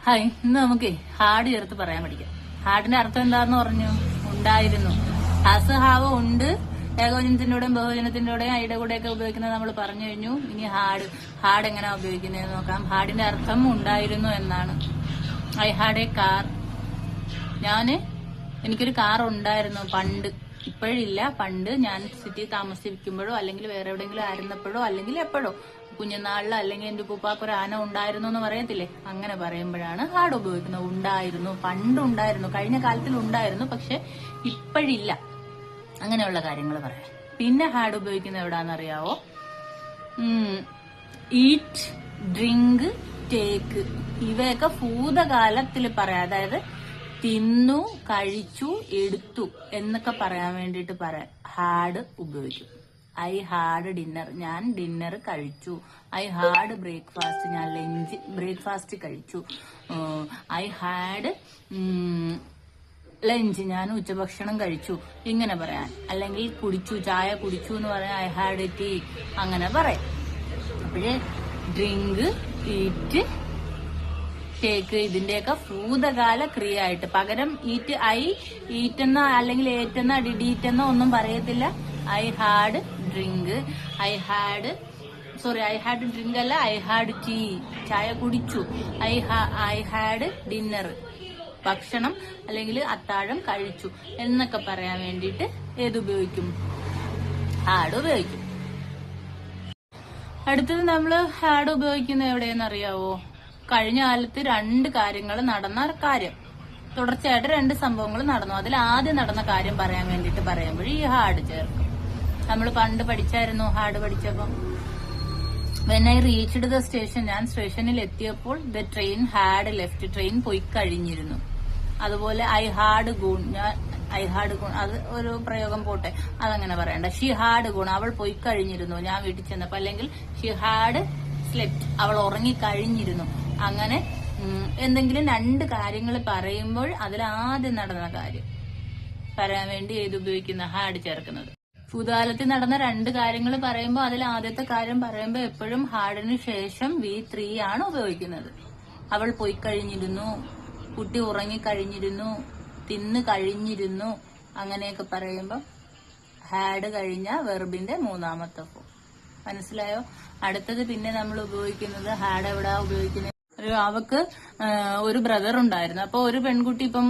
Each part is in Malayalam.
ഹായ്, ഇന്ന് നമുക്ക് ഹാഡ് ചേർത്ത് പറയാൻ പഠിക്കാം. ഹാഡിന്റെ അർത്ഥം എന്താന്ന് പറഞ്ഞു? ഉണ്ടായിരുന്നു. ഹാസ്, ഹാവ്, ഉണ്ട് ഏകവചനത്തിന്റെയും ബഹുവചനത്തിന്റെയും ഐയുടെ കൂടെയൊക്കെ ഉപയോഗിക്കുന്നത് നമ്മൾ പറഞ്ഞു കഴിഞ്ഞു. ഇനി ഹാഡ് എങ്ങനെയാ ഉപയോഗിക്കുന്നതെന്ന് നോക്കാം. ഹാഡിന്റെ അർത്ഥം ഉണ്ടായിരുന്നു എന്നാണ്. I had A car. എനിക്കൊരു കാർ ഉണ്ടായിരുന്നു പണ്ട്. ഇപ്പോഴില്ല, പണ്ട് ഞാൻ സിറ്റിയിൽ താമസിക്കുമ്പോഴോ അല്ലെങ്കിൽ വേറെ എവിടെയെങ്കിലും ആയിരുന്നപ്പോഴോ അല്ലെങ്കിൽ എപ്പോഴോ കുഞ്ഞുനാളിലോ അല്ലെങ്കിൽ എന്റെ ഉപ്പാക്കൊരു ആന ഉണ്ടായിരുന്നു എന്ന് പറയത്തില്ലേ, അങ്ങനെ പറയുമ്പോഴാണ് ഹാഡ് ഉപയോഗിക്കുന്നത്. ഉണ്ടായിരുന്നു, പണ്ടുണ്ടായിരുന്നു, കഴിഞ്ഞ കാലത്തിൽ ഉണ്ടായിരുന്നു, പക്ഷെ ഇപ്പോഴില്ല, അങ്ങനെയുള്ള കാര്യങ്ങൾ പറയാം. പിന്നെ ഹാഡ് ഉപയോഗിക്കുന്നത് എവിടാന്നറിയാവോ? ഈറ്റ്, ഡ്രിങ്ക്, ടേക്ക്, ഇവയൊക്കെ ഭൂതകാലത്തിൽ പറയാം. അതായത് തിന്നു, കഴിച്ചു, എടുത്തു എന്നൊക്കെ പറയാൻ വേണ്ടിയിട്ട് പറയാം ഹാഡ് ഉപയോഗിക്കും. ഐ ഹാഡ് ഡിന്നർ, ഞാൻ ഡിന്നർ കഴിച്ചു. ഐ ഹാഡ് ബ്രേക്ക്ഫാസ്റ്റ്, ഞാൻ ബ്രേക്ക്ഫാസ്റ്റ് കഴിച്ചു. ഐ ഹാഡ് ലഞ്ച്, ഞാൻ ഉച്ചഭക്ഷണം കഴിച്ചു. ഇങ്ങനെ പറയാൻ. അല്ലെങ്കിൽ കുടിച്ചു, ചായ കുടിച്ചു എന്ന് പറയാൻ ഐ ഹാഡ് ടീ, അങ്ങനെ പറയാം. അപ്പോഴേ ഡ്രിങ്ക്, ഈറ്റ്, ടേക്ക് ഇതിന്റെയൊക്കെ ഭൂതകാല ക്രിയ ആയിട്ട് പകരം ഈറ്റെന്നോ അല്ലെങ്കിൽ ഏറ്റെന്നോ ഡിഡീറ്റെന്നോ ഒന്നും പറയത്തില്ല. I had drink, I had drink അല്ല, ഐ ഹാഡ് ടീ, ചായ കുടിച്ചു. ഐ ഹാഡ് ഡിന്നർ, ഭക്ഷണം അല്ലെങ്കിൽ അത്താഴം കഴിച്ചു എന്നൊക്കെ പറയാൻ വേണ്ടിയിട്ട് ഏതുപയോഗിക്കും? ഹാഡ് ഉപയോഗിക്കും. അടുത്തത് നമ്മൾ ഹാഡ് ഉപയോഗിക്കുന്നത് എവിടെയെന്ന് അറിയാവോ? കഴിഞ്ഞ കാലത്ത് രണ്ട് കാര്യങ്ങൾ നടന്ന കാര്യം, തുടർച്ചയായിട്ട് രണ്ട് സംഭവങ്ങൾ നടന്നു. അതിൽ ആദ്യം നടന്ന കാര്യം പറയാൻ വേണ്ടിയിട്ട് പറയുമ്പോൾ ഈ ഹാഡ് ചേർക്കും. നമ്മൾ പണ്ട് പഠിച്ചായിരുന്നു ഹാഡ് പഠിച്ചപ്പം. When I reached the station, ഞാൻ സ്റ്റേഷനിൽ എത്തിയപ്പോൾ the train had left, train പോയി കഴിഞ്ഞിരുന്നു. അതുപോലെ ഐ ഹാഡ് ഗൂൺ, അത് ഒരു പ്രയോഗം പോട്ടെ, അതങ്ങനെ പറയണ്ട. ഷി ഹാഡ് ഗൂൺ, അവൾ പോയി കഴിഞ്ഞിരുന്നു ഞാൻ വീട്ടിൽ ചെന്നപ്പോ. അല്ലെങ്കിൽ ഷി ഹാഡ് സ്ലെപ്റ്റ്, അവൾ ഉറങ്ങിക്കഴിഞ്ഞിരുന്നു. അങ്ങനെ എന്തെങ്കിലും രണ്ട് കാര്യങ്ങൾ പറയുമ്പോൾ അതിലാദ്യം നടന്ന കാര്യം പറയാൻ വേണ്ടി ഏത് ഉപയോഗിക്കുന്ന? ഹാഡ് ചേർക്കുന്നത്. ഭൂതകാലത്തിൽ നടന്ന രണ്ട് കാര്യങ്ങൾ പറയുമ്പോൾ അതിൽ ആദ്യത്തെ കാര്യം പറയുമ്പോൾ എപ്പോഴും ഹാഡിന് ശേഷം V3 ആണ് ഉപയോഗിക്കുന്നത്. അവൾ പോയി കഴിഞ്ഞിരുന്നു, കുട്ടി ഉറങ്ങിക്കഴിഞ്ഞിരുന്നു, തിന്ന് കഴിഞ്ഞിരുന്നു, അങ്ങനെയൊക്കെ പറയുമ്പോൾ ഹാഡ് കഴിഞ്ഞ വെർബിന്റെ മൂന്നാമത്തെ ഫോം. മനസ്സിലായോ? അടുത്തത് പിന്നെ നമ്മൾ ഉപയോഗിക്കുന്നത് ഹാഡ് എവിടാ ഉപയോഗിക്കുന്നത്? അവക്ക് ഒരു ബ്രദർ ഉണ്ടായിരുന്നു. അപ്പൊ ഒരു പെൺകുട്ടി ഇപ്പം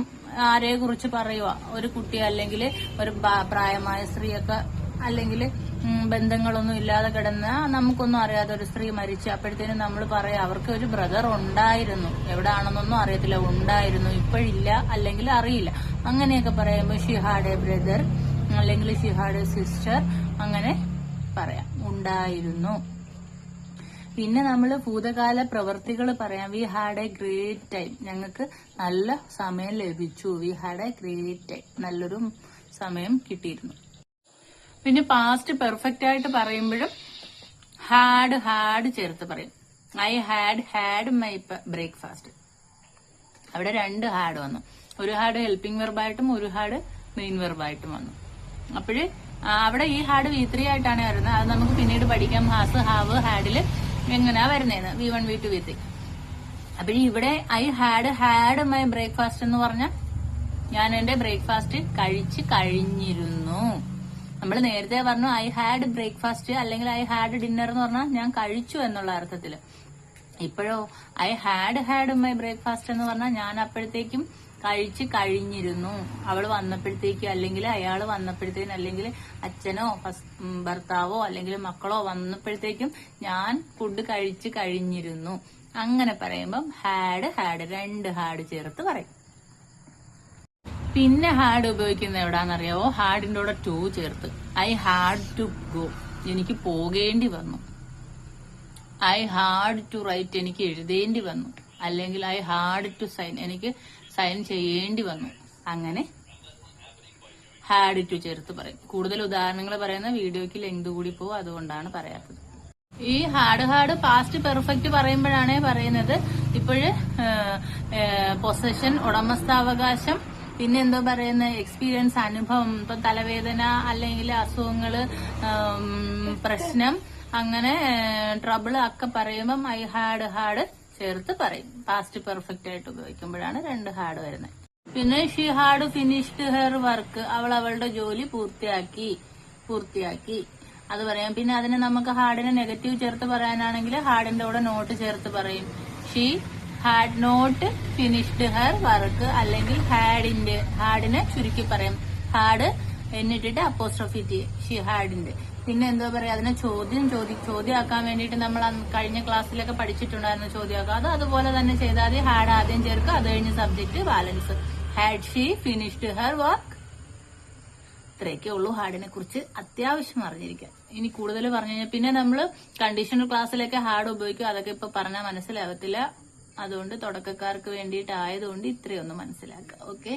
ആരെ കുറിച്ച് പറയുക? ഒരു കുട്ടി അല്ലെങ്കിൽ ഒരു പ്രായമായ സ്ത്രീയൊക്കെ അല്ലെങ്കിൽ ബന്ധങ്ങളൊന്നും ഇല്ലാതെ കിടന്ന നമുക്കൊന്നും അറിയാതെ ഒരു സ്ത്രീ മരിച്ചു. അപ്പോഴത്തേനും നമ്മൾ പറയാം അവർക്ക് ഒരു ബ്രദർ ഉണ്ടായിരുന്നു. എവിടാണെന്നൊന്നും അറിയത്തില്ല, ഉണ്ടായിരുന്നു, ഇപ്പോഴില്ല അല്ലെങ്കിൽ അറിയില്ല. അങ്ങനെയൊക്കെ പറയുമ്പോൾ ഷി ഹാഡ് എ ബ്രദർ അല്ലെങ്കിൽ ഷി ഹാഡ് എ സിസ്റ്റർ, അങ്ങനെ പറയാം, ഉണ്ടായിരുന്നു. പിന്നെ നമ്മൾ ഭൂതകാല പ്രവർത്തികൾ പറയാം. We had A great time, ഞങ്ങൾക്ക് നല്ല സമയം ലഭിച്ചു. We had A great time, നല്ലൊരു സമയം കിട്ടിയിരുന്നു. പിന്നെ പാസ്റ്റ് പെർഫെക്റ്റ് ആയിട്ട് പറയുമ്പോഴും ഹാഡ് ചേർത്ത് പറയും. I had my breakfast. അവിടെ രണ്ട് ഹാഡ് വന്നു. ഒരു ഹാഡ് ഹെൽപ്പിംഗ് വെർബായിട്ടും ഒരു ഹാഡ് മെയിൻ വെർബായിട്ടും വന്നു. അപ്പോഴ് അവിടെ ഈ ഹാഡ് V3 ആയിട്ടാണ് വരുന്നത്. അത് നമുക്ക് പിന്നീട് പഠിക്കാം. ഹാസ്, ഹാവ്, ഹാഡില് എങ്ങനെയാ വരുന്നതെന്ന്, V1, V2, V3. അപ്പൊ ഇവിടെ ഐ ഹാഡ് മൈ ബ്രേക്ക്ഫാസ്റ്റ് എന്ന് പറഞ്ഞാൽ ഞാൻ എന്റെ ബ്രേക്ക്ഫാസ്റ്റ് കഴിച്ച് കഴിഞ്ഞിരുന്നു. നമ്മൾ നേരത്തെ പറഞ്ഞു ഐ ഹാഡ് ബ്രേക്ക്ഫാസ്റ്റ് അല്ലെങ്കിൽ ഐ ഹാഡ് ഡിന്നർ എന്ന് പറഞ്ഞാൽ ഞാൻ കഴിച്ചു എന്നുള്ള അർത്ഥത്തില്. ഇപ്പോഴോ ഐ ഹാഡ് മൈ ബ്രേക്ക്ഫാസ്റ്റ് എന്ന് പറഞ്ഞാൽ ഞാൻ അപ്പോഴത്തേക്കും കഴിച്ച് കഴിഞ്ഞിരുന്നു. അവൾ വന്നപ്പോഴത്തേക്കും അല്ലെങ്കിൽ അയാൾ വന്നപ്പോഴത്തേക്കും അല്ലെങ്കിൽ അച്ഛനോ ഭർത്താവോ അല്ലെങ്കിൽ മക്കളോ വന്നപ്പോഴത്തേക്കും ഞാൻ ഫുഡ് കഴിച്ച് കഴിഞ്ഞിരുന്നു. അങ്ങനെ പറയുമ്പം ഹാഡ് രണ്ട് ഹാഡ് ചേർത്ത് പറയും. പിന്നെ ഹാഡ് ഉപയോഗിക്കുന്നത് എവിടാന്നറിയാവോ? ഹാഡിന്റെ കൂടെ ടു ചേർത്ത്. ഐ ഹാഡ് ടു ഗോ, എനിക്ക് പോകേണ്ടി വന്നു. ഐ ഹാഡ് ടു റൈറ്റ്, എനിക്ക് എഴുതേണ്ടി വന്നു. അല്ലെങ്കിൽ ഐ ഹാഡ് ടു സൈൻ, എനിക്ക് സൈൻ ചെയ്യേണ്ടി വന്നു. അങ്ങനെ ഹാഡ് ടു ചേർത്ത് പറയും. കൂടുതൽ ഉദാഹരണങ്ങൾ പറയുന്ന വീഡിയോയ്ക്ക് ലെങ്ത് കൂടി പോകും, അതുകൊണ്ടാണ് പറയാത്തത്. ഈ ഹാഡ് പാസ്റ്റ് പെർഫെക്റ്റ് പറയുമ്പോഴാണ് പറയുന്നത്. ഇപ്പോഴ് പൊസഷൻ, ഉടമസ്ഥാവകാശം, പിന്നെ എന്തോ പറയുന്ന എക്സ്പീരിയൻസ്, അനുഭവം. ഇപ്പൊ തലവേദന അല്ലെങ്കിൽ അസുഖങ്ങള്, പ്രശ്നം, അങ്ങനെ ട്രബിള് ഒക്കെ പറയുമ്പം ഐ ഹാഡ് ചേർത്ത് പറയും. പാസ്റ്റ് പെർഫെക്റ്റ് ആയിട്ട് ഉപയോഗിക്കുമ്പോഴാണ് 2 ഹാഡ് വരുന്നത്. പിന്നെ she had finished her work, അവൾ അവളുടെ ജോലി പൂർത്തിയാക്കി അത് പറയാം. പിന്നെ അതിന് നമുക്ക് ഹാഡിന് നെഗറ്റീവ് ചേർത്ത് പറയാനാണെങ്കിൽ ഹാഡിന്റെ കൂടെ നോട്ട് ചേർത്ത് പറയും. She had not finished her work, അല്ലെങ്കിൽ ഹാഡിനെ ചുരുക്കി പറയും. ഹാഡ് എന്നിട്ടിട്ട് അപ്പോസ്ട്രോഫി ടി, ഷീ ഹാഡിന്റെ. പിന്നെ എന്താ പറയാ, അതിനെ ചോദ്യമാക്കാൻ വേണ്ടിയിട്ട് നമ്മൾ കഴിഞ്ഞ ക്ലാസ്സിലൊക്കെ പഠിച്ചിട്ടുണ്ടായിരുന്നു ചോദ്യമാക്കാം. അതുപോലെ തന്നെ ചെയ്താൽ മതി. ഹാഡ് ആദ്യം ചേർക്കുക, അത് കഴിഞ്ഞ് subject, balance. Had she finished her work. ഇത്രയൊക്കെ ഉള്ളൂ ഹാഡിനെ കുറിച്ച് അത്യാവശ്യം അറിഞ്ഞിരിക്കാൻ. ഇനി കൂടുതൽ പറഞ്ഞു കഴിഞ്ഞാൽ പിന്നെ നമ്മൾ കണ്ടീഷണൽ ക്ലാസ്സിലൊക്കെ ഹാഡ് ഉപയോഗിക്കും. അതൊക്കെ ഇപ്പൊ പറഞ്ഞാൽ മനസ്സിലാവത്തില്ല. അതുകൊണ്ട് തുടക്കക്കാർക്ക് വേണ്ടിയിട്ടായതുകൊണ്ട് ഇത്രയൊന്ന് മനസ്സിലാക്കുക. ഓക്കെ.